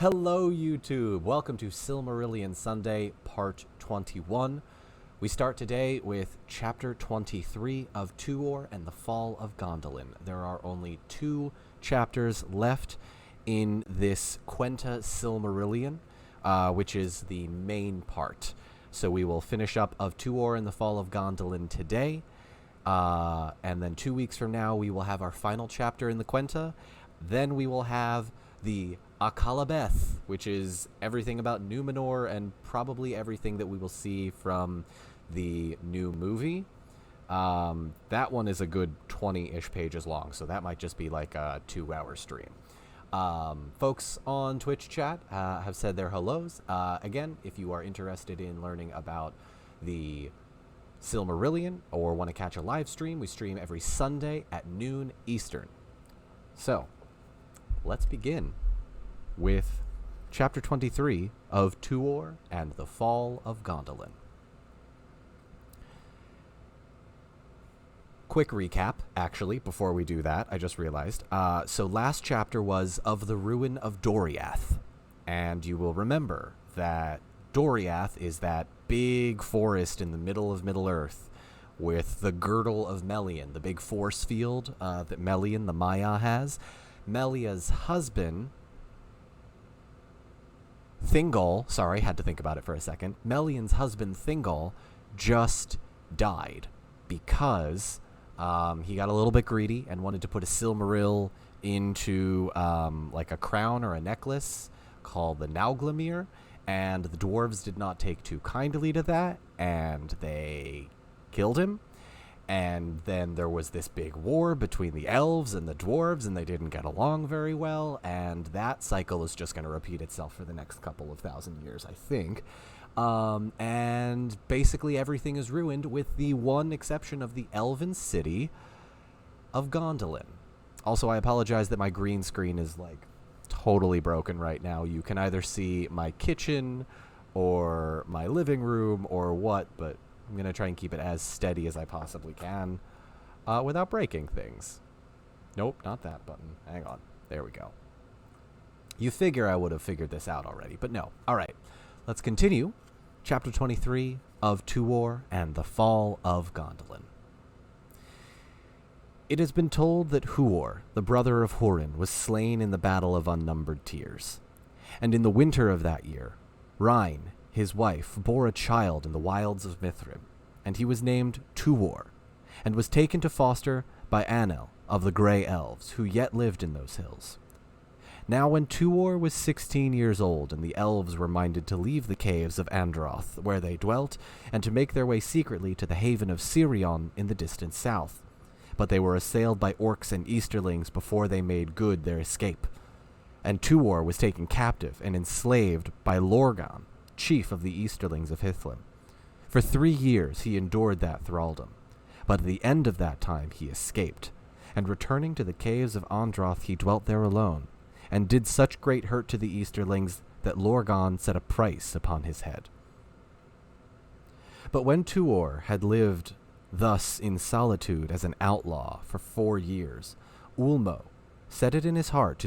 Hello, YouTube. Welcome to Silmarillion Sunday, Part 21. We start today with Chapter 23 of Tuor and the Fall of Gondolin. There are only 2 chapters left in this Quenta Silmarillion, which is the main part. So we will finish up of Tuor and the Fall of Gondolin today, and then 2 weeks from now we will have our final chapter in the Quenta. Then we will have the Akalabeth, which is everything about Numenor and probably everything that we will see from the new movie. That one is a good 20-ish pages long, so that might just be like a 2-hour stream. Folks on Twitch chat have said their hellos. Again, if you are interested in learning about the Silmarillion or want to catch a live stream, we stream every Sunday at noon Eastern. So, let's begin with Chapter 23 of Tuor and the Fall of Gondolin. Quick recap, actually, before we do that, I just realized. So last chapter was of the ruin of Doriath, and you will remember that Doriath is that big forest in the middle of Middle-earth with the girdle of Melian, the big force field that Melian, the Maya, has. Melia's husband, Thingol, sorry, had to think about it for a second. Melian's husband, Thingol, just died because he got a little bit greedy and wanted to put a Silmaril into like a crown or a necklace called the Nauglamir, and the dwarves did not take too kindly to that, and they killed him. And then there was this big war between the elves and the dwarves, and they didn't get along very well, and that cycle is just going to repeat itself for the next couple of thousand years, I think. And basically everything is ruined with the one exception of the elven city of Gondolin. Also, I apologize that my green screen is, like, totally broken right now. You can either see my kitchen or my living room or what, but I'm going to try and keep it as steady as I possibly can without breaking things. Nope, not that button. Hang on. There we go. You figure I would have figured this out already, but no. All right, let's continue. Chapter 23 of Tuor and the Fall of Gondolin. It has been told that Huor, the brother of Hurin, was slain in the Battle of Unnumbered Tears. And in the winter of that year, Rhine, his wife, bore a child in the wilds of Mithrim, and he was named Tuor, and was taken to foster by Anel of the Grey Elves, who yet lived in those hills. Now when Tuor was 16 years old, and the elves were minded to leave the caves of Androth, where they dwelt, and to make their way secretly to the haven of Sirion in the distant south. But they were assailed by orcs and Easterlings before they made good their escape. And Tuor was taken captive and enslaved by Lorgan, chief of the Easterlings of Hithlum. For 3 years he endured that thraldom, but at the end of that time he escaped, and returning to the caves of Androth he dwelt there alone, and did such great hurt to the Easterlings that Lorgan set a price upon his head. But when Tuor had lived thus in solitude as an outlaw for 4 years, Ulmo set it in his heart,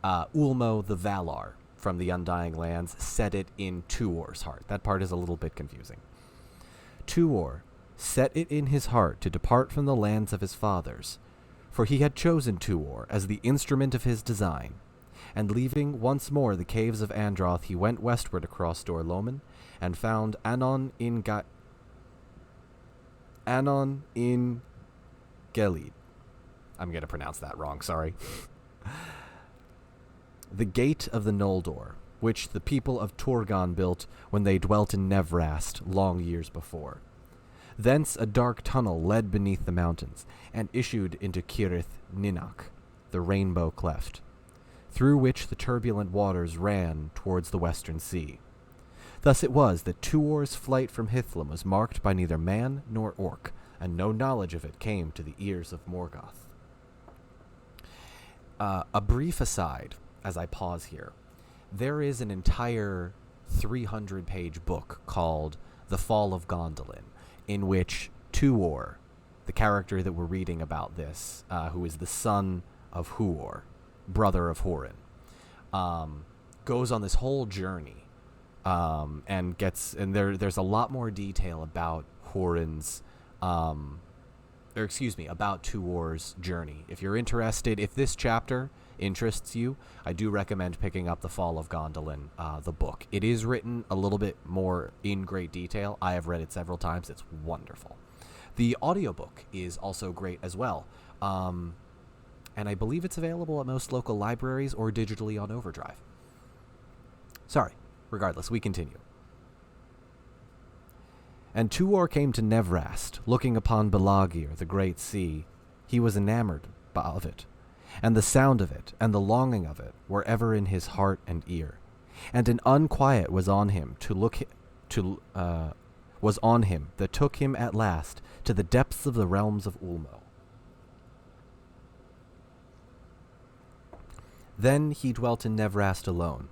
Ulmo the Valar, from the Undying Lands, set it in Tuor's heart. That part is a little bit confusing. Tuor set it in his heart to depart from the lands of his fathers, for he had chosen Tuor as the instrument of his design, and leaving once more the caves of Androth, he went westward across Dor-Lomin, and found Anon in Gelid. I'm going to pronounce that wrong, sorry. The gate of the Noldor, which the people of Turgon built when they dwelt in Nevrast long years before. Thence a dark tunnel led beneath the mountains, and issued into Cirith Ninach, the rainbow cleft, through which the turbulent waters ran towards the western sea. Thus it was that Tuor's flight from Hithlum was marked by neither man nor orc, and no knowledge of it came to the ears of Morgoth. A brief aside, as I pause here, there is an entire 300-page book called The Fall of Gondolin, in which Tuor, the character that we're reading about this, who is the son of Huor, brother of Horin, goes on this whole journey, and there's a lot more detail about Horin's, about Tuor's journey. If you're interested, if this chapter interests you, I do recommend picking up the Fall of Gondolin, the book. It is written a little bit more in great detail. I have read it several times. It's wonderful. The audiobook is also great as well. And I believe it's available at most local libraries or digitally on Overdrive. Sorry. Regardless, we continue. And Tuor came to Nevrast, looking upon Belagir, the great sea. He was enamored of it, and the sound of it, and the longing of it were ever in his heart and ear. And an unquiet was on him that took him at last to the depths of the realms of Ulmo. Then he dwelt in Nevrast alone,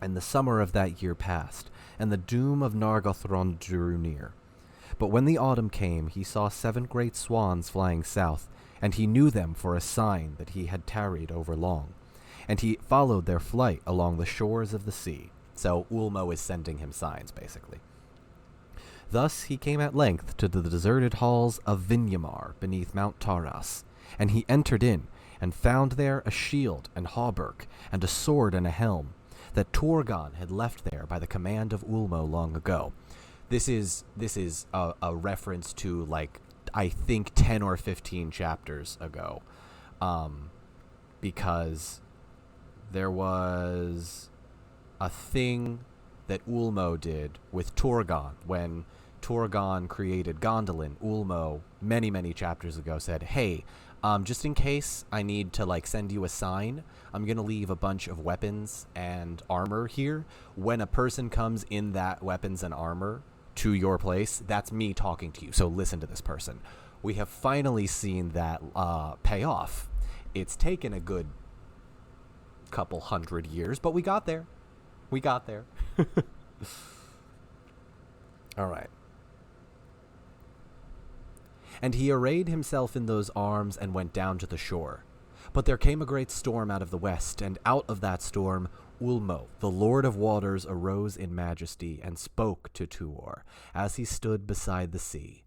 and the summer of that year passed, and the doom of Nargothrond drew near. But when the autumn came, he saw 7 great swans flying south, and he knew them for a sign that he had tarried over long. And he followed their flight along the shores of the sea. So Ulmo is sending him signs, basically. Thus he came at length to the deserted halls of Vinyamar beneath Mount Taras, and he entered in, and found there a shield and hauberk, and a sword and a helm, that Torgon had left there by the command of Ulmo long ago. This is a reference to, like, I think 10 or 15 chapters ago, because there was a thing that Ulmo did with Torgon. When Torgon created Gondolin, Ulmo, many, many chapters ago, said, hey, just in case I need to, like, send you a sign, I'm going to leave a bunch of weapons and armor here. When a person comes in that weapons and armor to your place, that's me talking to you. So listen to this person. We have finally seen that pay off. It's taken a good couple 100 years, but we got there. We got there. All right. And he arrayed himself in those arms and went down to the shore. But there came a great storm out of the west, and out of that storm Ulmo, the Lord of Waters, arose in majesty and spoke to Tuor as he stood beside the sea.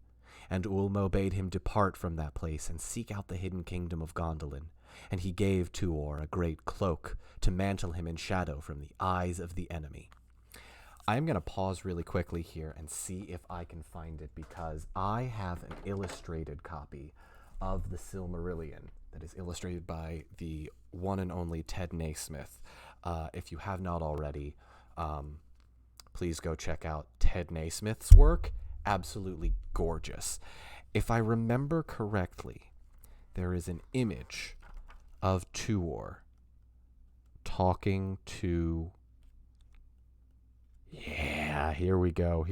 And Ulmo bade him depart from that place and seek out the hidden kingdom of Gondolin. And he gave Tuor a great cloak to mantle him in shadow from the eyes of the enemy. I'm going to pause really quickly here and see if I can find it, because I have an illustrated copy of the Silmarillion that is illustrated by the one and only Ted Naismith. If you have not already, please go check out Ted Naismith's work. Absolutely gorgeous. If I remember correctly, there is an image of Tuor talking to... Yeah, here we go.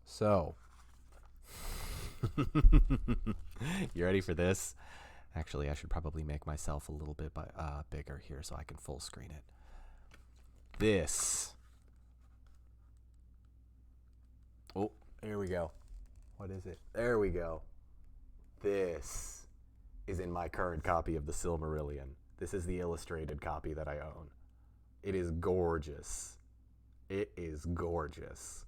So, you ready for this? Actually, I should probably make myself a little bit bigger here so I can full screen it. This. Oh, here we go. What is it? There we go. This is in my current copy of the Silmarillion. This is the illustrated copy that I own. It is gorgeous. It is gorgeous.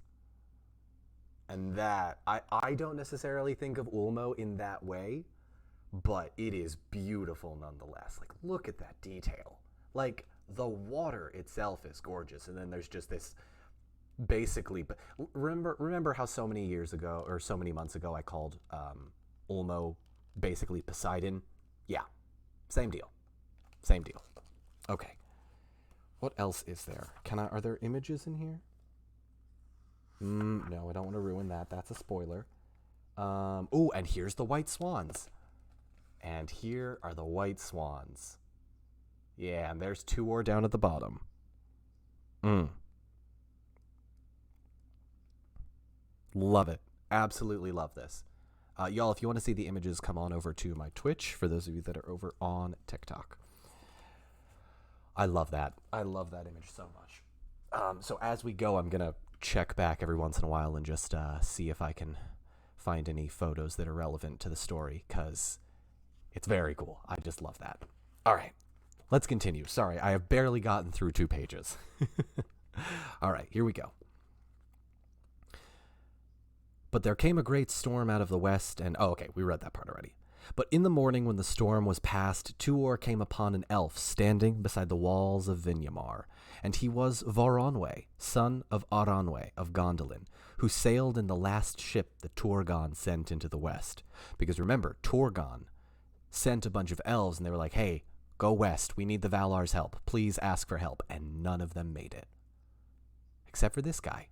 And that, I don't necessarily think of Ulmo in that way, but it is beautiful nonetheless. Like, look at that detail. Like, the water itself is gorgeous, and then there's just this, basically, but remember how so many years ago, or so many months ago, I called Ulmo basically Poseidon? Yeah, same deal. Okay. What else is there? Are there images in here? No, I don't want to ruin that. That's a spoiler. Oh, and here's the white swans. And here are the white swans. Yeah, and there's Tuor down at the bottom. Love it. Absolutely love this. Y'all, if you want to see the images, come on over to my Twitch, for those of you that are over on TikTok. I love that. I love that image so much. So as we go, I'm going to check back every once in a while and just see if I can find any photos that are relevant to the story, because It's very cool. I just love that. All right, let's continue. Sorry, I have barely gotten through 2 pages. All right, here we go. But there came a great storm out of the west, and okay, we read that part already. But in the morning, when the storm was past, Tuor came upon an elf standing beside the walls of Vinyamar, and he was Voronwe, son of Aranwe of Gondolin, who sailed in the last ship that Turgon sent into the west. Because remember, Turgon sent a bunch of elves, and they were like, hey, go west, we need the Valar's help, please ask for help, and none of them made it. Except for this guy,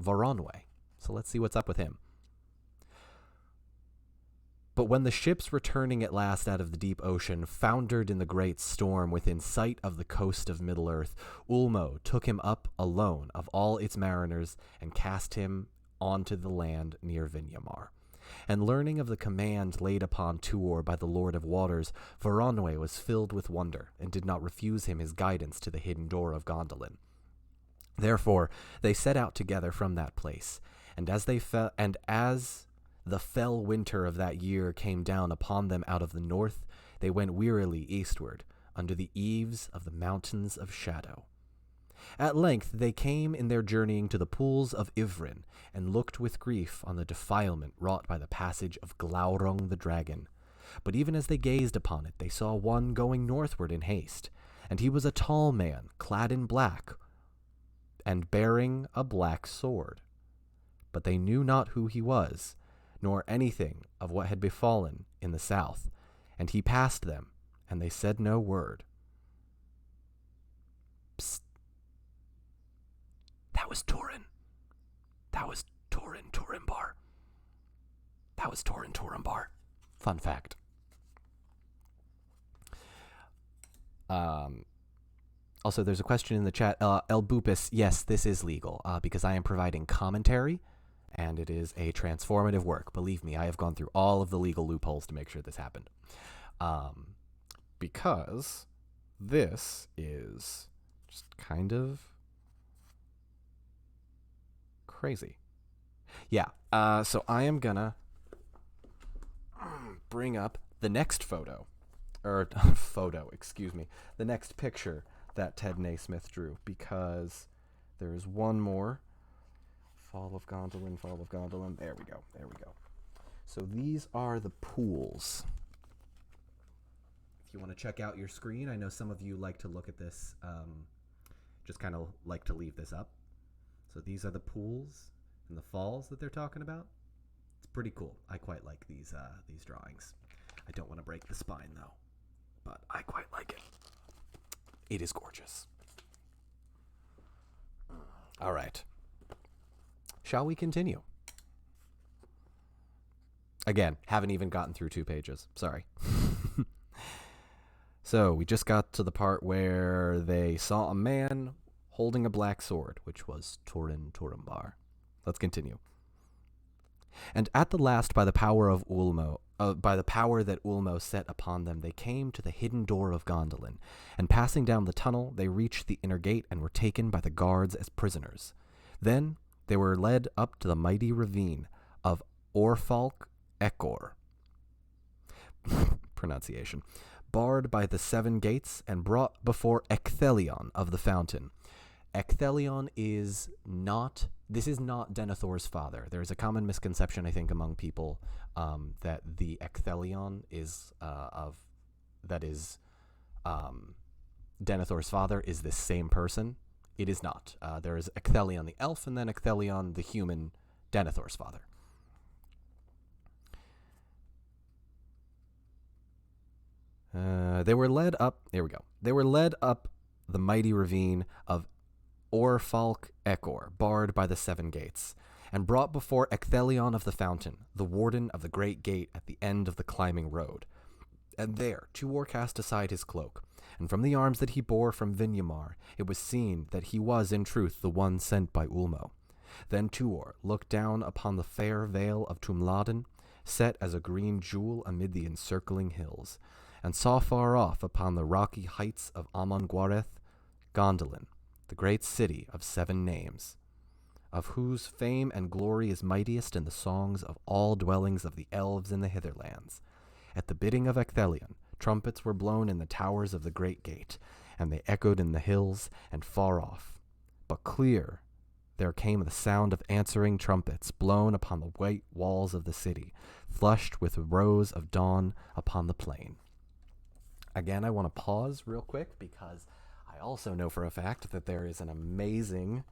Voronwe. So let's see what's up with him. But when the ships returning at last out of the deep ocean foundered in the great storm within sight of the coast of Middle-earth, Ulmo took him up alone of all its mariners and cast him onto the land near Vinyamar. And learning of the command laid upon Tuor by the Lord of Waters, Voronwe was filled with wonder and did not refuse him his guidance to the hidden door of Gondolin. Therefore they set out together from that place, and as the fell winter of that year came down upon them out of the north, they went wearily eastward, under the eaves of the mountains of shadow. At length they came in their journeying to the pools of Ivrin, and looked with grief on the defilement wrought by the passage of Glaurung the dragon. But even as they gazed upon it, they saw one going northward in haste, and he was a tall man, clad in black, and bearing a black sword. But they knew not who he was, nor anything of what had befallen in the south. And he passed them, and they said no word. Psst. That was Turin. That was Turin Turambar. That was Turin Turambar. Fun fact. Also, there's a question in the chat. El Bupus, yes, this is legal, because I am providing commentary, and it is a transformative work. Believe me, I have gone through all of the legal loopholes to make sure this happened. Because this is just kind of crazy. Yeah, so I am gonna bring up the next photo, the next picture that Ted Naismith drew, because there's one more. Fall of Gondolin. There we go. So these are the pools. If you want to check out your screen, I know some of you like to look at this, just kind of like to leave this up. So these are the pools and the falls that they're talking about. It's pretty cool. I quite like these drawings. I don't want to break the spine though, but I quite like it. It is gorgeous. All right. Shall we continue? Again, haven't even gotten through 2 pages. Sorry. So we just got to the part where they saw a man holding a black sword, which was Turin Turambar. Let's continue. And at the last, by the power that Ulmo set upon them, they came to the hidden door of Gondolin, and passing down the tunnel, they reached the inner gate and were taken by the guards as prisoners. Then they were led up to the mighty ravine of Orfalk Ekor, pronunciation, barred by the 7 gates, and brought before Ecthelion of the fountain. Ecthelion is not Denethor's father. There is a common misconception, I think, among people that the Ecthelion is Denethor's father is this same person. It is not. There is Ecthelion the elf, and then Ecthelion the human, Denethor's father. They were led up. There we go. They were led up the mighty ravine of Orfalk Ekor, barred by the 7 gates, and brought before Ecthelion of the fountain, the warden of the great gate at the end of the climbing road. And there Tuor cast aside his cloak, and from the arms that he bore from Vinyamar, it was seen that he was in truth the one sent by Ulmo. Then Tuor looked down upon the fair vale of Tumladen, set as a green jewel amid the encircling hills, and saw far off upon the rocky heights of Amon-Gwareth, Gondolin, the great city of 7 names, of whose fame and glory is mightiest in the songs of all dwellings of the elves in the hitherlands. At the bidding of Ecthelion, trumpets were blown in the towers of the great gate, and they echoed in the hills and far off. But clear there came the sound of answering trumpets blown upon the white walls of the city, flushed with the rose of dawn upon the plain. Again, I want to pause real quick because I also know for a fact that there is an amazing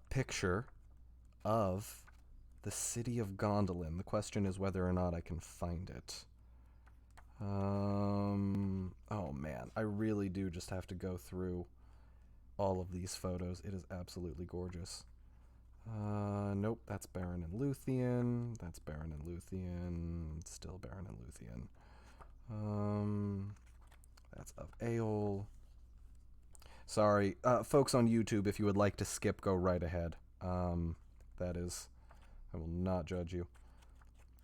picture of the city of Gondolin. The question is whether or not I can find it. Oh man, I really do just have to go through all of these photos. It is absolutely gorgeous. Nope, that's Baron and Luthien. That's Baron and Luthien. Still Baron and Luthien. That's of Aeol. Sorry, folks on YouTube, if you would like to skip, go right ahead. That is, I will not judge you.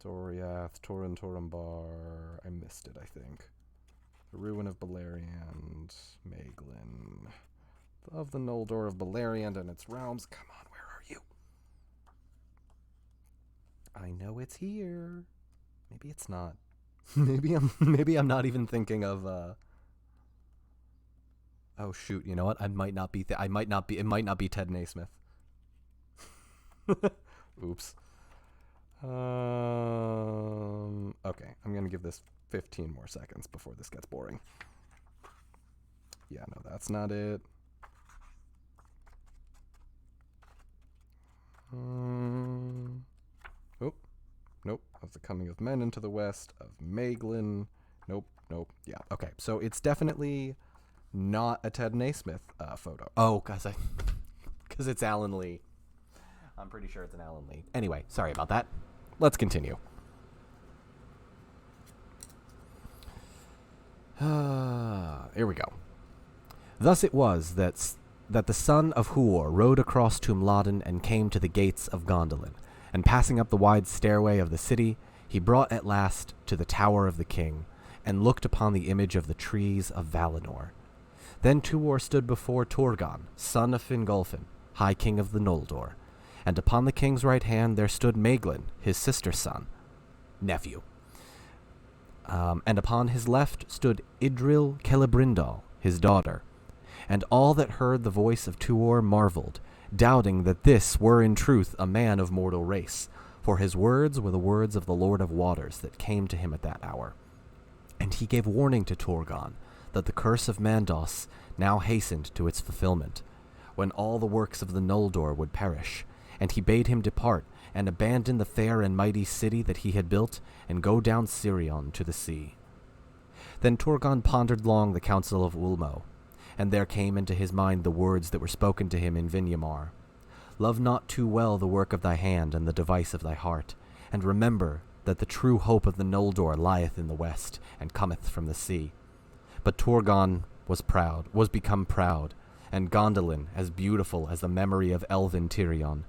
Doriath, Torin Torumbar. I missed it, I think. The Ruin of Beleriand, Maeglin. Of the Noldor of Beleriand and its realms. Come on, where are you? I know it's here. Maybe it's not. maybe I'm not even thinking of oh shoot, you know what? It might not be Ted Naismith. Oops. Okay, I'm going to give this 15 more seconds before this gets boring. Yeah, no, that's not it. Oh, nope. Of the coming of men into the west of Maeglin. Nope. Yeah, okay. So it's definitely not a Ted Naismith photo. Oh, because it's Alan Lee. I'm pretty sure it's an Alan Lee. Anyway, sorry about that. Let's continue. Here we go. Thus it was that the son of Huor rode across Tumladen and came to the gates of Gondolin, and passing up the wide stairway of the city, he brought at last to the tower of the king, and looked upon the image of the trees of Valinor. Then Tuor stood before Turgon, son of Fingolfin, high king of the Noldor, and upon the king's right hand there stood Maeglin, his sister's nephew. And upon his left stood Idril Celebrimbor, his daughter. And all that heard the voice of Tuor marveled, doubting that this were in truth a man of mortal race, for his words were the words of the Lord of Waters that came to him at that hour. And he gave warning to Turgon that the curse of Mandos now hastened to its fulfillment, when all the works of the Noldor would perish, and he bade him depart and abandon the fair and mighty city that he had built, and go down Sirion to the sea. Then Turgon pondered long the counsel of Ulmo, and there came into his mind the words that were spoken to him in Vinyamar. Love not too well the work of thy hand and the device of thy heart, and remember that the true hope of the Noldor lieth in the west, and cometh from the sea. But Turgon was become proud, and Gondolin as beautiful as the memory of elven Tirion,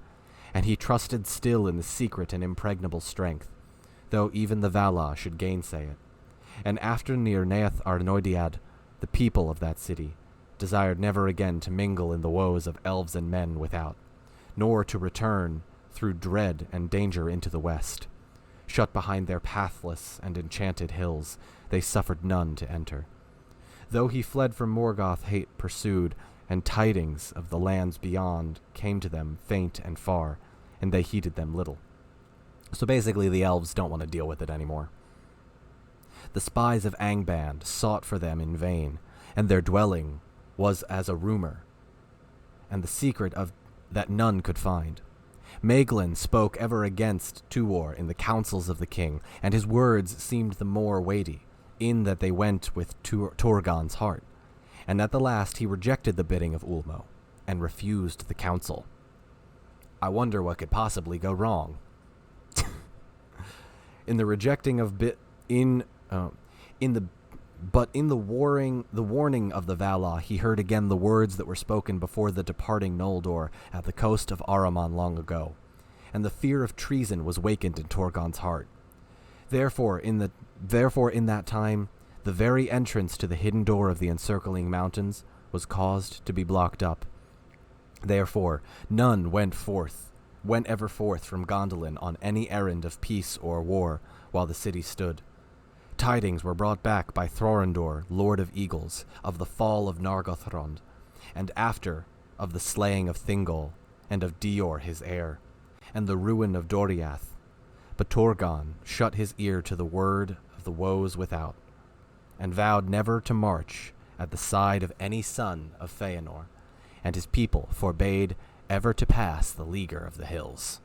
and he trusted still in the secret and impregnable strength, though even the Valar should gainsay it. And after near Neath Arnoediad, the people of that city desired never again to mingle in the woes of elves and men without, nor to return through dread and danger into the west. Shut behind their pathless and enchanted hills, they suffered none to enter. Though he fled from Morgoth, hate pursued, and tidings of the lands beyond came to them faint and far, and they heeded them little. So basically the elves don't want to deal with it anymore. The spies of Angband sought for them in vain, and their dwelling was as a rumor, and the secret of that none could find. Maeglin spoke ever against Tuor in the councils of the king, and his words seemed the more weighty, in that they went with Turgon's heart. And at the last he rejected the bidding of Ulmo, and refused the counsel. I wonder what could possibly go wrong. In the rejecting of in the warning of the Valar, he heard again the words that were spoken before the departing Noldor at the coast of Ahriman long ago, and the fear of treason was wakened in Turgon's heart. Therefore in that time, the very entrance to the hidden door of the encircling mountains was caused to be blocked up. Therefore none went forth went ever forth from Gondolin on any errand of peace or war while the city stood. Tidings were brought back by Thorondor, Lord of Eagles, of the fall of Nargothrond, and after of the slaying of Thingol, and of Dior his heir, and the ruin of Doriath. But Torgon shut his ear to the word of the woes without, and vowed never to march at the side of any son of Feanor, and his people forbade ever to pass the leaguer of the hills.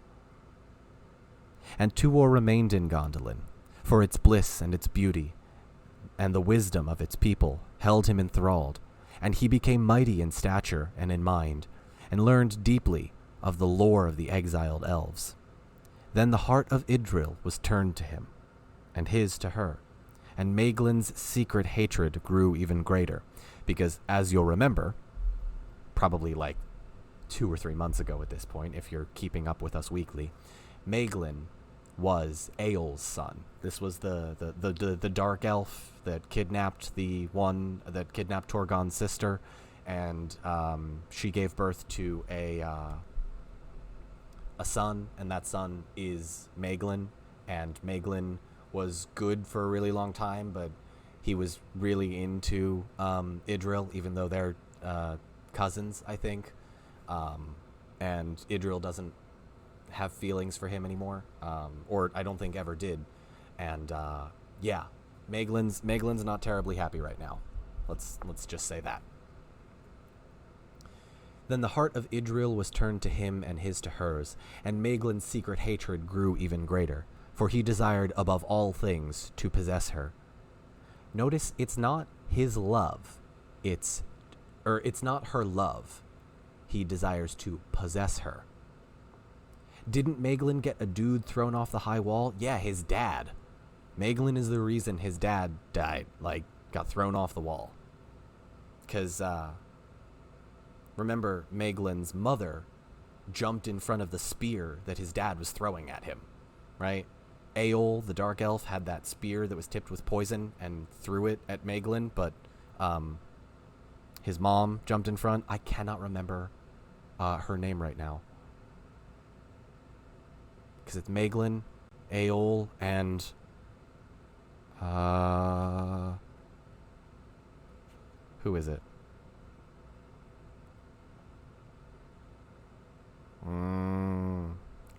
And Tuor remained in Gondolin, for its bliss and its beauty, and the wisdom of its people held him enthralled, and he became mighty in stature and in mind, and learned deeply of the lore of the exiled elves. Then the heart of Idril was turned to him, and his to her, and Maeglin's secret hatred grew even greater, because, as you'll remember, probably like 2 or 3 months ago at this point, if you're keeping up with us weekly, Maeglin was Eol's son. This was the dark elf that kidnapped Torgon's sister, and she gave birth to a son, and that son is Maeglin, and Maeglin was good for a really long time, but he was really into Idril, even though they're cousins, I think. And Idril doesn't have feelings for him anymore, or I don't think ever did. And yeah, Maeglin's not terribly happy right now. Let's just say that. Then the heart of Idril was turned to him and his to hers, and Maeglin's secret hatred grew even greater, for he desired above all things to possess her. Notice it's not his love, it's not her love. He desires to possess her. Didn't Maeglin get a dude thrown off the high wall? Yeah, his dad. Maeglin is the reason his dad died, got thrown off the wall. Because, remember, Maeglin's mother jumped in front of the spear that his dad was throwing at him, right? Eol, the dark elf, had that spear that was tipped with poison and threw it at Maeglin, but his mom jumped in front. I cannot remember her name right now. Because it's Maeglin, Eol, and who is it?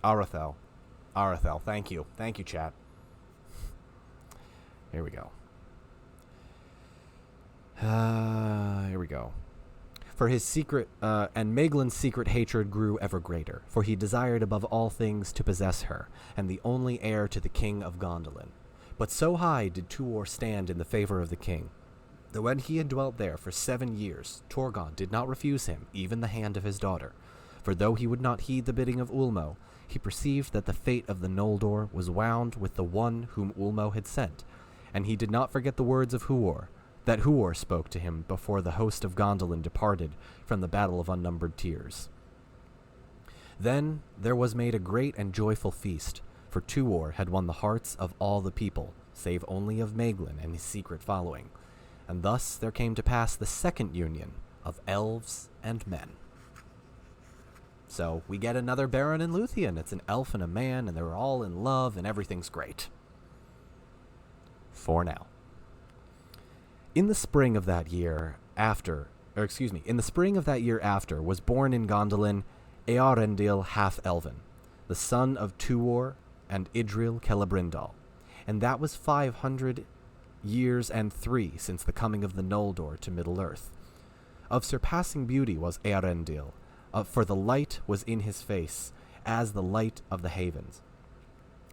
Arathel. Thank you, chat. Here we go. Here we go. For his secret, and Maeglin's secret hatred grew ever greater, for he desired above all things to possess her, and the only heir to the king of Gondolin. But so high did Tuor stand in the favor of the king, that when he had dwelt there for 7 years, Torgon did not refuse him even the hand of his daughter. For though he would not heed the bidding of Ulmo, he perceived that the fate of the Noldor was wound with the one whom Ulmo had sent, and he did not forget the words of Huor, that Huor spoke to him before the host of Gondolin departed from the battle of unnumbered tears. Then there was made a great and joyful feast, for Tuor had won the hearts of all the people, save only of Maeglin and his secret following, and thus there came to pass the second union of elves and men. So we get another Baron and Luthien. It's an elf and a man, and they're all in love, and everything's great. For now. In the spring of that year after, was born in Gondolin Earendil half-elven, the son of Tuor and Idril Celebrindal, and that was 500 years and 3 since the coming of the Noldor to Middle-earth. Of surpassing beauty was Earendil, for the light was in his face, as the light of the havens.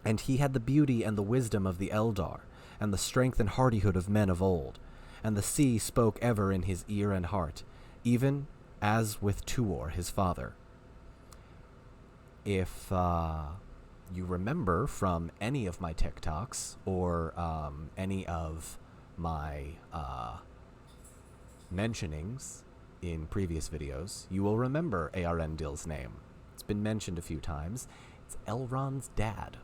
And he had the beauty and the wisdom of the Eldar, and the strength and hardihood of men of old, and the sea spoke ever in his ear and heart, even as with Tuor his father. If you remember from any of my TikToks, or any of my mentionings in previous videos, you will remember Earendil's name. It's been mentioned a few times. It's Elrond's dad.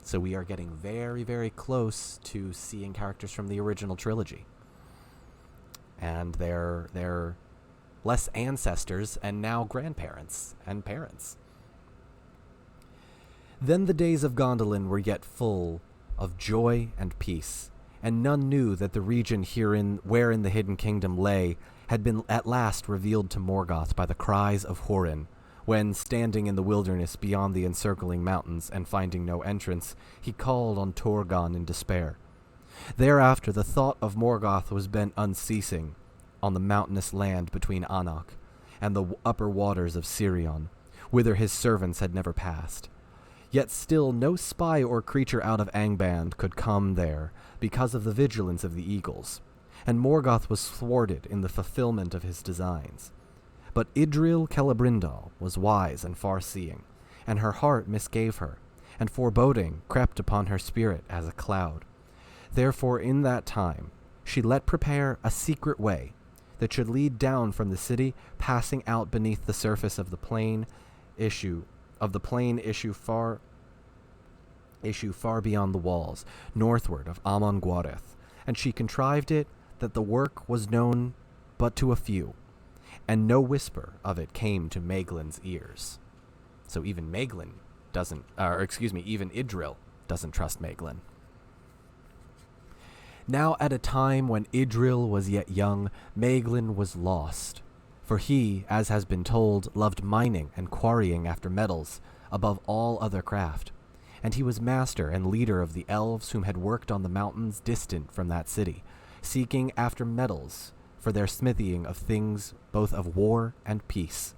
So we are getting very, very close to seeing characters from the original trilogy. And they're less ancestors and now grandparents and parents. Then the days of Gondolin were yet full of joy and peace, and none knew that the region wherein the hidden kingdom lay had been at last revealed to Morgoth by the cries of Horin, when, standing in the wilderness beyond the encircling mountains and finding no entrance, he called on Torgon in despair. Thereafter the thought of Morgoth was bent unceasing on the mountainous land between Anach and the upper waters of Sirion, whither his servants had never passed. Yet still no spy or creature out of Angband could come there because of the vigilance of the eagles, and Morgoth was thwarted in the fulfillment of his designs. But Idril Celebrimbor was wise and far-seeing, and her heart misgave her, and foreboding crept upon her spirit as a cloud. Therefore in that time she let prepare a secret way that should lead down from the city, passing out beneath the surface of the plain issue far beyond the walls, northward of Amon Gwareth, and she contrived it that the work was known but to a few, and no whisper of it came to Maeglin's ears. So even even Idril doesn't trust Maeglin. Now at a time when Idril was yet young, Maeglin was lost, for he, as has been told, loved mining and quarrying after metals above all other craft, and he was master and leader of the elves whom had worked on the mountains distant from that city, seeking after metals for their smithying of things both of war and peace.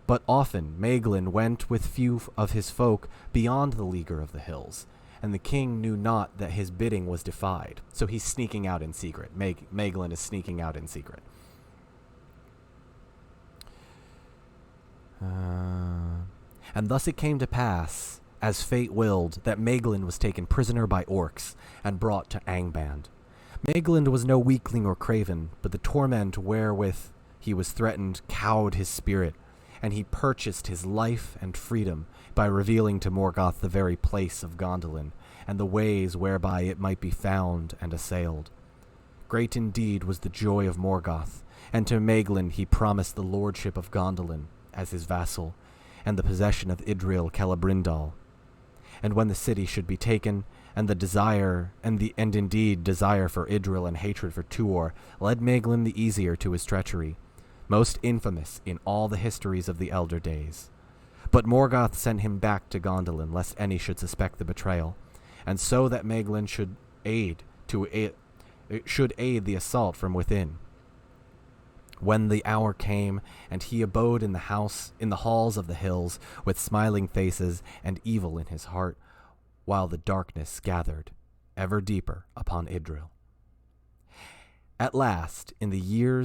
But often Maeglin went with few of his folk beyond the leaguer of the hills, and the king knew not that his bidding was defied, so he's sneaking out in secret. Maeglin is sneaking out in secret. And thus it came to pass, as fate willed, that Maeglin was taken prisoner by orcs and brought to Angband. Maeglin was no weakling or craven, but the torment wherewith he was threatened cowed his spirit, and he purchased his life and freedom by revealing to Morgoth the very place of Gondolin, and the ways whereby it might be found and assailed. Great indeed was the joy of Morgoth, and to Maeglin he promised the lordship of Gondolin as his vassal, and the possession of Idril Celebrimbor. And when the city should be taken, and indeed desire for Idril and hatred for Tuor led Maeglin the easier to his treachery, most infamous in all the histories of the elder days. But Morgoth sent him back to Gondolin, lest any should suspect the betrayal, and so that Maeglin should aid the assault from within. When the hour came, and he abode in the halls of the hills, with smiling faces and evil in his heart, while the darkness gathered ever deeper upon Idril. At last, in the year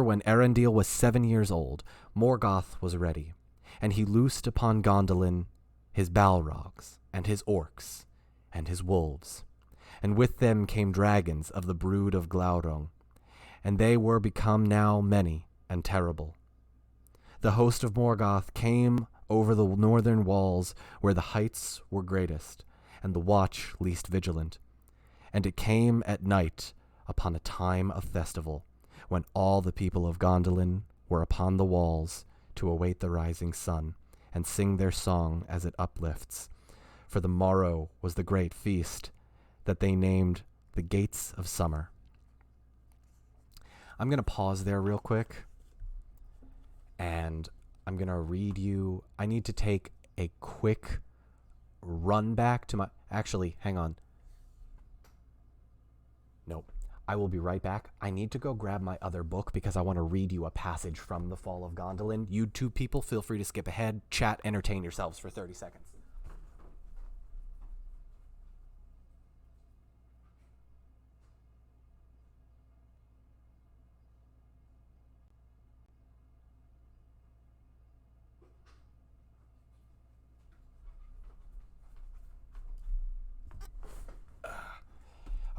when Erendil was 7 years old, Morgoth was ready, and he loosed upon Gondolin his Balrogs, and his orcs, and his wolves, and with them came dragons of the brood of Glaurung, and they were become now many and terrible. The host of Morgoth came over the northern walls where the heights were greatest, and the watch least vigilant, and it came at night upon a time of festival, when all the people of Gondolin were upon the walls to await the rising sun, and sing their song as it uplifts, for the morrow was the great feast that they named the Gates of Summer. I'm going to pause there real quick, and I'm going to read you. I need to take a quick run back to my... Actually, hang on. Nope. I will be right back. I need to go grab my other book because I want to read you a passage from The Fall of Gondolin. You two people, feel free to skip ahead, chat, entertain yourselves for 30 seconds.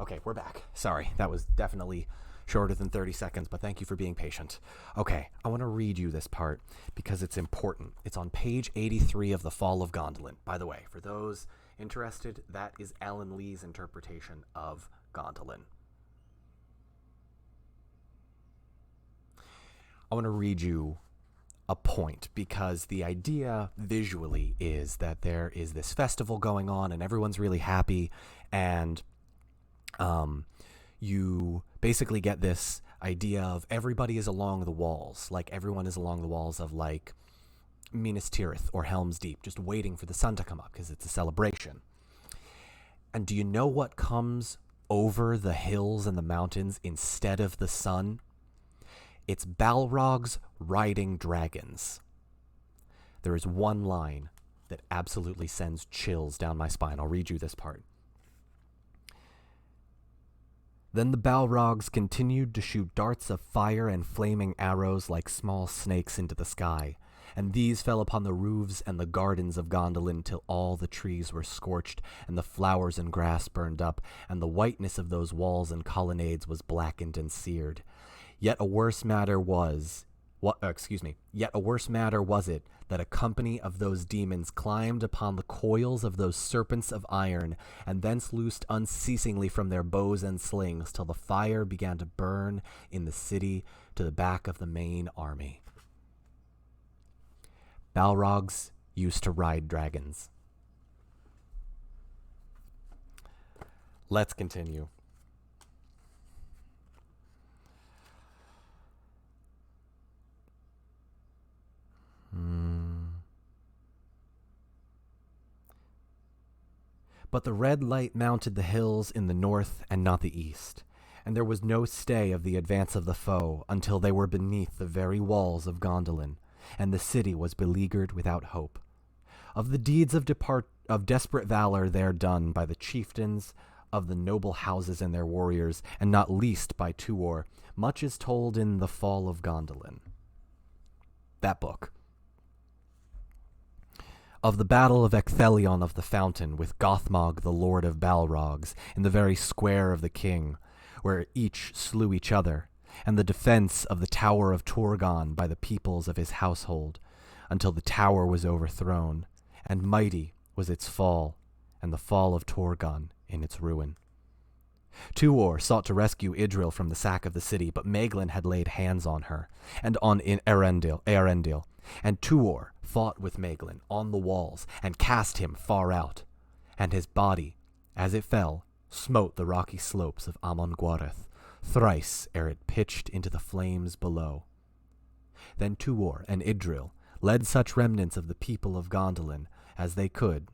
Okay, we're back. Sorry, that was definitely shorter than 30 seconds, but thank you for being patient. Okay, I want to read you this part because it's important. It's on page 83 of The Fall of Gondolin. By the way, for those interested, that is Alan Lee's interpretation of Gondolin. I want to read you a point, because the idea visually is that there is this festival going on and everyone's really happy, and you basically get this idea of everybody is along the walls, like everyone is along the walls of like Minas Tirith or Helm's Deep, just waiting for the sun to come up because it's a celebration. And do you know what comes over the hills and the mountains instead of the sun? It's Balrogs riding dragons. There is one line that absolutely sends chills down my spine. I'll read you this part. Then the Balrogs continued to shoot darts of fire and flaming arrows like small snakes into the sky, and these fell upon the roofs and the gardens of Gondolin till all the trees were scorched, and the flowers and grass burned up, and the whiteness of those walls and colonnades was blackened and seared. Yet a worse matter was it that a company of those demons climbed upon the coils of those serpents of iron, and thence loosed unceasingly from their bows and slings, till the fire began to burn in the city to the back of the main army. Balrogs used to ride dragons. Let's continue. But the red light mounted the hills in the north and not the east, and there was no stay of the advance of the foe until they were beneath the very walls of Gondolin, and the city was beleaguered without hope. Of the deeds of desperate valor there done by the chieftains of the noble houses and their warriors, and not least by Tuor, much is told in the Fall of Gondolin. That book. Of the battle of Ecthelion of the Fountain with Gothmog the Lord of Balrogs in the very square of the king, where each slew each other, and the defense of the Tower of Turgon by the peoples of his household, until the tower was overthrown, and mighty was its fall, and the fall of Turgon in its ruin. Tuor sought to rescue Idril from the sack of the city, but Maeglin had laid hands on her, and on Eärendil, and Tuor fought with Maeglin on the walls, and cast him far out, and his body, as it fell, smote the rocky slopes of Amon Gwareth, thrice ere it pitched into the flames below. Then Tuor and Idril led such remnants of the people of Gondolin as they could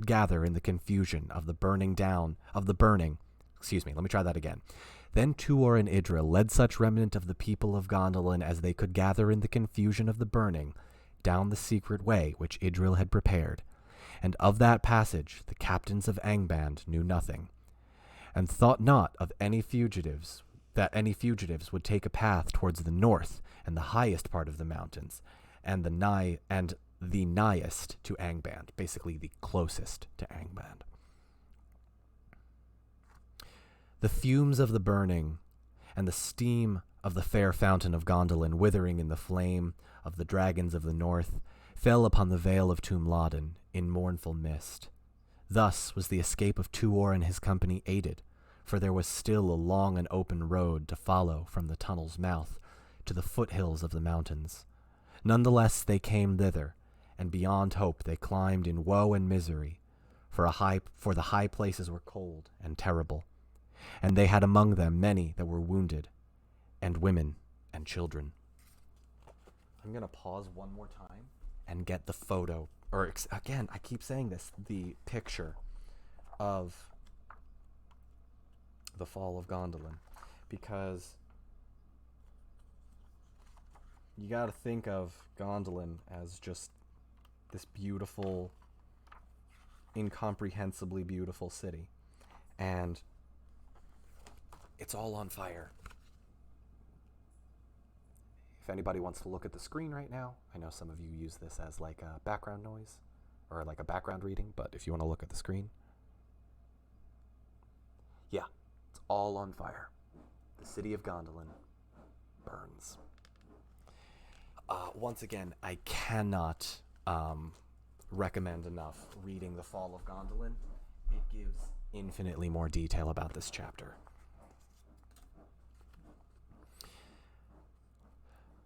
gather in the confusion of the burning. Then Tuor and Idril led such remnant of the people of Gondolin as they could gather in the confusion of the burning, down the secret way which Idril had prepared. And of that passage the captains of Angband knew nothing, and thought not of any fugitives would take a path towards the north and the highest part of the mountains, and the nighest to Angband, basically the closest to Angband. The fumes of the burning, and the steam of the fair fountain of Gondolin withering in the flame of the dragons of the north, fell upon the vale of Tumladen in mournful mist. Thus was the escape of Tuor and his company aided, for there was still a long and open road to follow from the tunnel's mouth to the foothills of the mountains. Nonetheless they came thither, and beyond hope they climbed in woe and misery, for the high places were cold and terrible, and they had among them many that were wounded, and women and children. I'm going to pause one more time and get the photo, or again, I keep saying this, the picture of the Fall of Gondolin, because you got to think of Gondolin as just this beautiful, incomprehensibly beautiful city, and it's all on fire. If anybody wants to look at the screen right now, I know some of you use this as like a background noise or like a background reading, but if you want to look at the screen, yeah, it's all on fire. The city of Gondolin burns. Once again, I cannot recommend enough reading The Fall of Gondolin. It gives infinitely more detail about this chapter.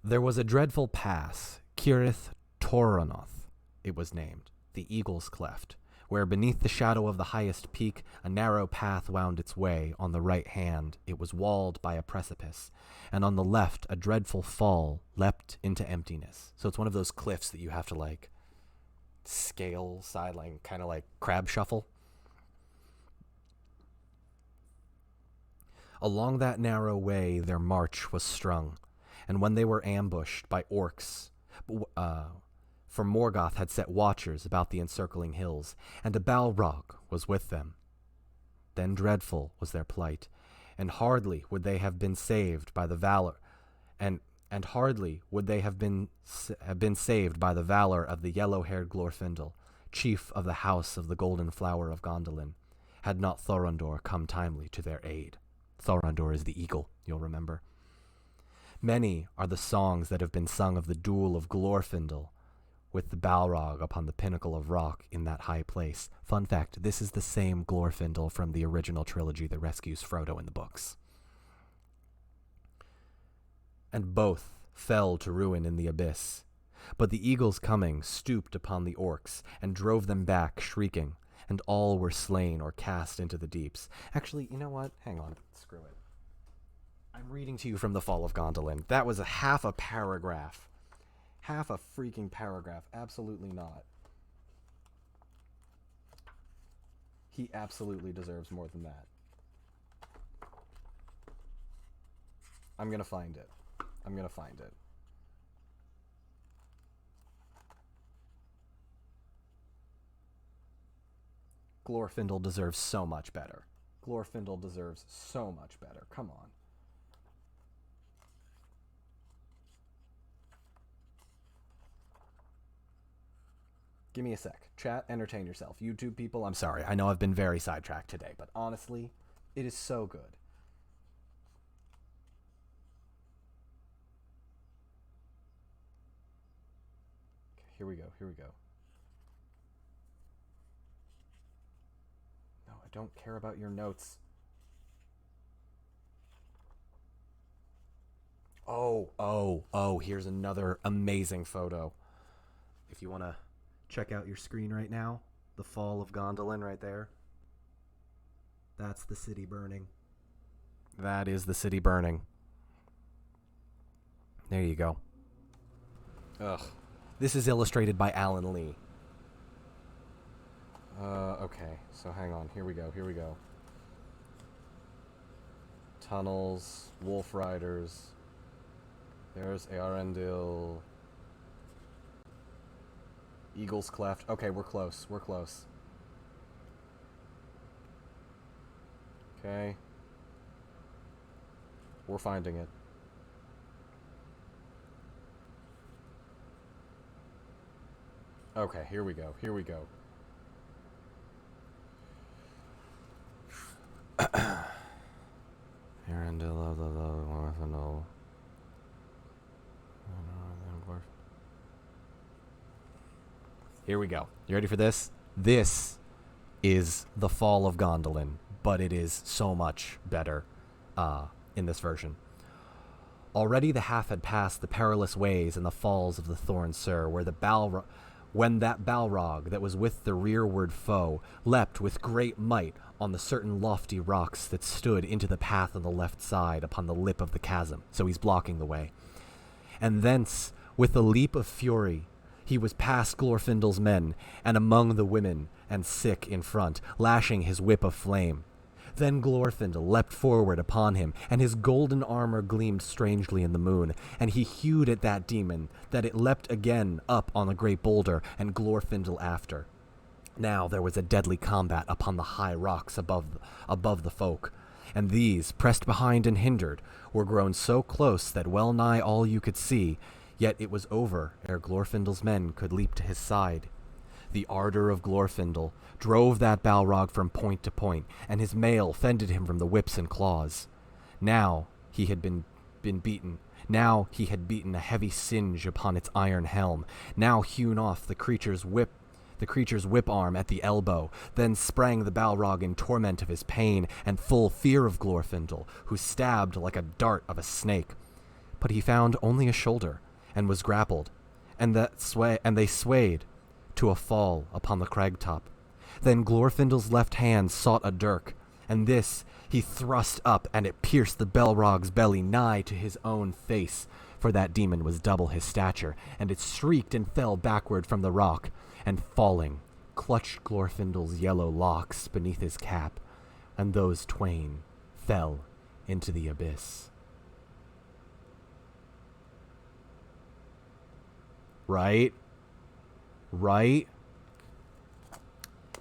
There was a dreadful pass Cirith Toronoth, it was named, the Eagle's Cleft, where beneath the shadow of the highest peak a narrow path wound its way. On the right hand it was walled by a precipice, and on the left a dreadful fall leapt into emptiness. So it's one of those cliffs that you have to, like, scale sideline, kind of like crab shuffle. Along that narrow way their march was strung, and when they were ambushed by orcs, for Morgoth had set watchers about the encircling hills, and a Balrog was with them. Then dreadful was their plight, and hardly would they have been saved by the valor, and hardly would they have been saved by the valor of the yellow-haired Glorfindel, chief of the house of the Golden Flower of Gondolin, had not Thorondor come timely to their aid. Thorondor is the eagle, you'll remember. Many are the songs that have been sung of the duel of Glorfindel with the Balrog upon the pinnacle of rock in that high place. Fun fact, this is the same Glorfindel from the original trilogy that rescues Frodo in the books. And both fell to ruin in the abyss. But the eagle's coming stooped upon the orcs and drove them back shrieking, and all were slain or cast into the deeps. Actually, you know what? Hang on. Screw it. I'm reading to you from the Fall of Gondolin. That was half a paragraph. Half a freaking paragraph. Absolutely not. He absolutely deserves more than that. I'm gonna find it. Glorfindel deserves so much better. Come on. Give me a sec. Chat, entertain yourself. YouTube people, I'm sorry. I know I've been very sidetracked today, but honestly, it is so good. Okay, here we go. No, I don't care about your notes. Oh, here's another amazing photo. If you want to check out your screen right now, the Fall of Gondolin right there. That's the city burning. That is the city burning. There you go. Ugh. This is illustrated by Alan Lee. Okay, so hang on. Here we go. Tunnels, wolf riders. There's Earendil. Eagle's Cleft. Okay, we're close. Okay. We're finding it. Okay, here we go. Here we go. You ready for this? This is the Fall of Gondolin, but it is so much better in this version. Already the half had passed the perilous ways and the falls of the Thorn Sur, when that Balrog that was with the rearward foe leapt with great might on the certain lofty rocks that stood into the path on the left side upon the lip of the chasm, so he's blocking the way. And thence, with a leap of fury, he was past Glorfindel's men, and among the women, and sick in front, lashing his whip of flame. Then Glorfindel leapt forward upon him, and his golden armor gleamed strangely in the moon, and he hewed at that demon, that it leapt again up on the great boulder, and Glorfindel after. Now there was a deadly combat upon the high rocks above the folk, and these, pressed behind and hindered, were grown so close that well nigh all you could see, yet it was over ere Glorfindel's men could leap to his side. The ardor of Glorfindel drove that Balrog from point to point, and his mail fended him from the whips and claws. Now he had been beaten. Now he had beaten a heavy singe upon its iron helm. Now hewn off the creature's whip arm at the elbow. Then sprang the Balrog in torment of his pain and full fear of Glorfindel, who stabbed like a dart of a snake. But he found only a shoulder, and was grappled, and they swayed to a fall upon the crag-top. Then Glorfindel's left hand sought a dirk, and this he thrust up, and it pierced the Balrog's belly nigh to his own face, for that demon was double his stature, and it shrieked and fell backward from the rock, and falling, clutched Glorfindel's yellow locks beneath his cap, and those twain fell into the abyss. Right?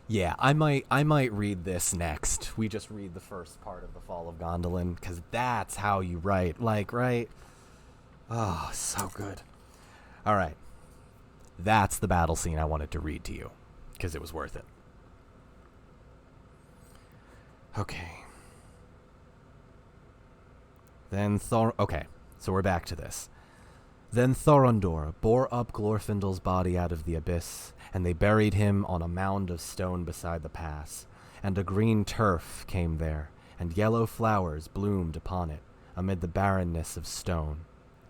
Yeah, I might read this next. We just read the first part of the Fall of Gondolin, because that's how you write. Like, right? Oh, so good. All right. That's the battle scene I wanted to read to you, because it was worth it. Okay. Okay, so we're back to this. Then Thorondor bore up Glorfindel's body out of the abyss, and they buried him on a mound of stone beside the pass, and a green turf came there, and yellow flowers bloomed upon it, amid the barrenness of stone,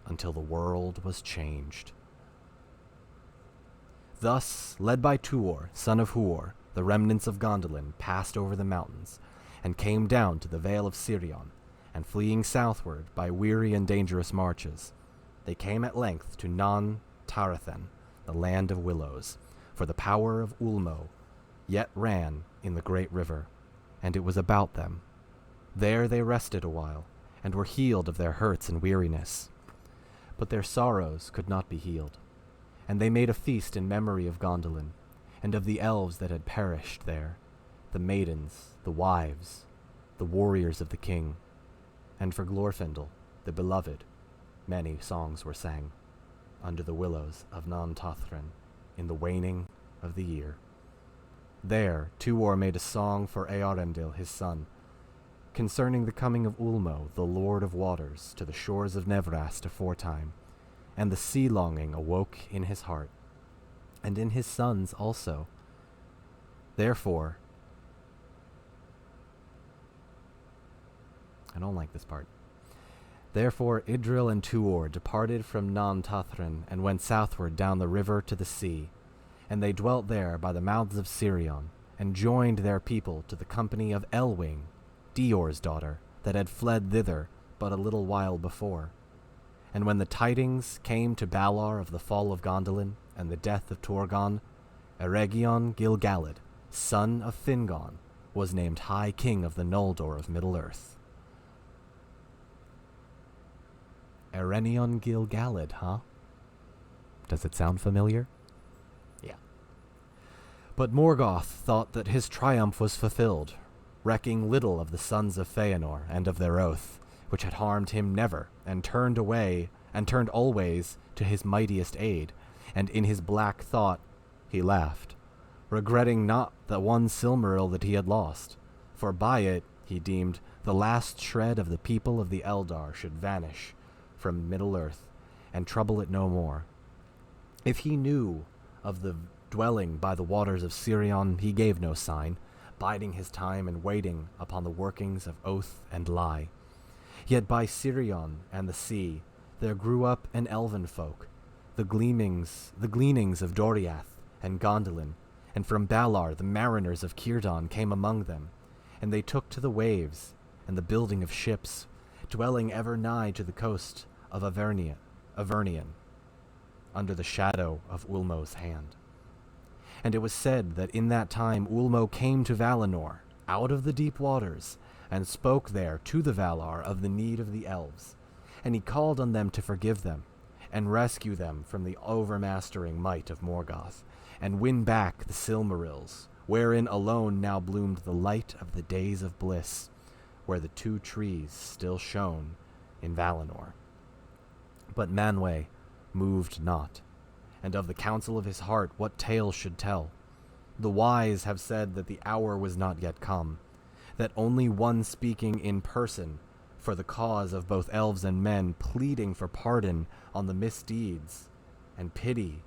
until the world was changed. Thus, led by Tuor, son of Huor, the remnants of Gondolin passed over the mountains, and came down to the Vale of Sirion, and fleeing southward by weary and dangerous marches, they came at length to Non Tarathen, the land of willows, for the power of Ulmo yet ran in the great river, and it was about them. There they rested a while, and were healed of their hurts and weariness. But their sorrows could not be healed, and they made a feast in memory of Gondolin, and of the elves that had perished there, the maidens, the wives, the warriors of the king, and for Glorfindel, the beloved, many songs were sang, under the willows of Non Tathrin, in the waning of the year. There Tuor made a song for Earendil his son, concerning the coming of Ulmo, the Lord of Waters, to the shores of Nevrast aforetime, and the sea-longing awoke in his heart, and in his sons also. Therefore, I don't like this part. Therefore Idril and Tuor departed from Non Tathrin and went southward down the river to the sea, and they dwelt there by the mouths of Sirion, and joined their people to the company of Elwing, Dior's daughter, that had fled thither but a little while before. And when the tidings came to Valar of the fall of Gondolin and the death of Turgon, Eregion Gil-galad, son of Fingon, was named High King of the Noldor of Middle-earth. Eregion Gil-galad, huh? Does it sound familiar? Yeah. But Morgoth thought that his triumph was fulfilled, recking little of the sons of Feanor and of their oath, which had harmed him never, and turned always to his mightiest aid, and in his black thought he laughed, regretting not the one Silmaril that he had lost, for by it, he deemed, the last shred of the people of the Eldar should vanish from Middle-earth, and trouble it no more. If he knew of the dwelling by the waters of Sirion, he gave no sign, biding his time and waiting upon the workings of oath and lie. Yet by Sirion and the sea there grew up an elven folk, the gleanings of Doriath and Gondolin, and from Valar the mariners of Círdan came among them, and they took to the waves and the building of ships, dwelling ever nigh to the coast of Avernion, under the shadow of Ulmo's hand. And it was said that in that time Ulmo came to Valinor, out of the deep waters, and spoke there to the Valar of the need of the elves, and he called on them to forgive them, and rescue them from the overmastering might of Morgoth, and win back the Silmarils, wherein alone now bloomed the light of the days of bliss, where the two trees still shone in Valinor. But Manwë moved not, and of the counsel of his heart what tale should tell? The wise have said that the hour was not yet come, that only one speaking in person for the cause of both elves and men, pleading for pardon on the misdeeds and pity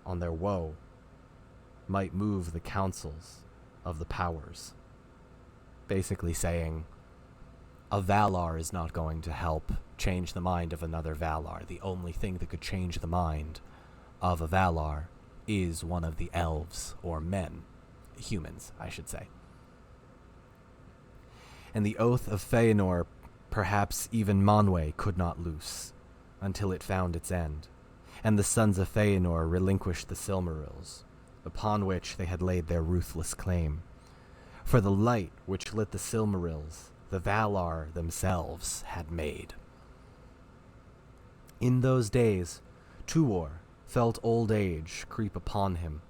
on their woe, might move the counsels of the powers. Basically saying, a Valar is not going to help change the mind of another Valar. The only thing that could change the mind of a Valar is one of the elves, or men. Humans, I should say. And the oath of Feanor, perhaps even Manwë could not loose, until it found its end, and the sons of Feanor relinquished the Silmarils, upon which they had laid their ruthless claim. For the light which lit the Silmarils, the Valar themselves had made. In those days, Tuor felt old age creep upon him,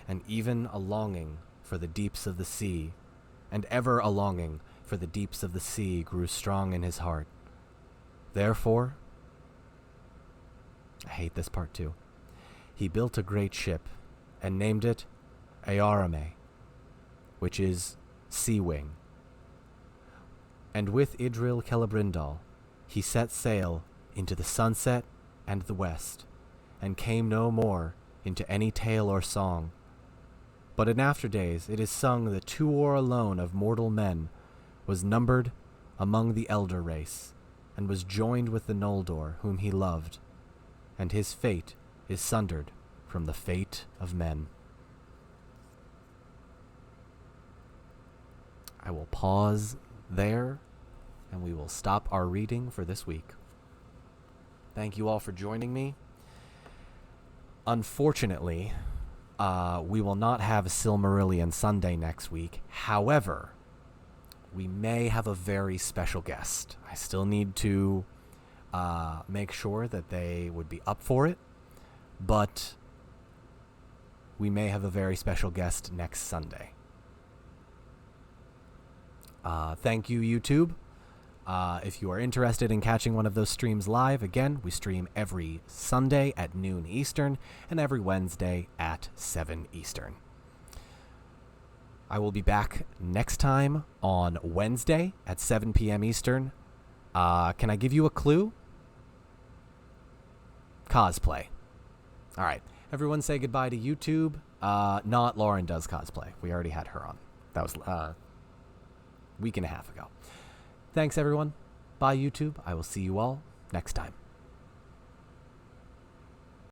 and even a longing for the deeps of the sea, and ever a longing for the deeps of the sea grew strong in his heart. Therefore, I hate this part too, he built a great ship, and named it Eorame, which is Sea Wing. And with Idril Celebrimbor he set sail into the sunset and the west, and came no more into any tale or song. But in after days it is sung that Tuor alone of mortal men was numbered among the elder race, and was joined with the Noldor whom he loved, and his fate is sundered from the fate of men. I will pause there, and we will stop our reading for this week. Thank you all for joining me. Unfortunately, we will not have a Silmarillion Sunday next week. However, we may have a very special guest. I still need to make sure that they would be up for it, but we may have a very special guest next Sunday. Thank you, YouTube. If you are interested in catching one of those streams live, again, we stream every Sunday at noon Eastern and every Wednesday at 7 Eastern. I will be back next time on Wednesday at 7 p.m. Eastern. Can I give you a clue? Cosplay. All right. Everyone say goodbye to YouTube. Not Lauren does cosplay. We already had her on. That was a week and a half ago. Thanks, everyone. Bye, YouTube. I will see you all next time.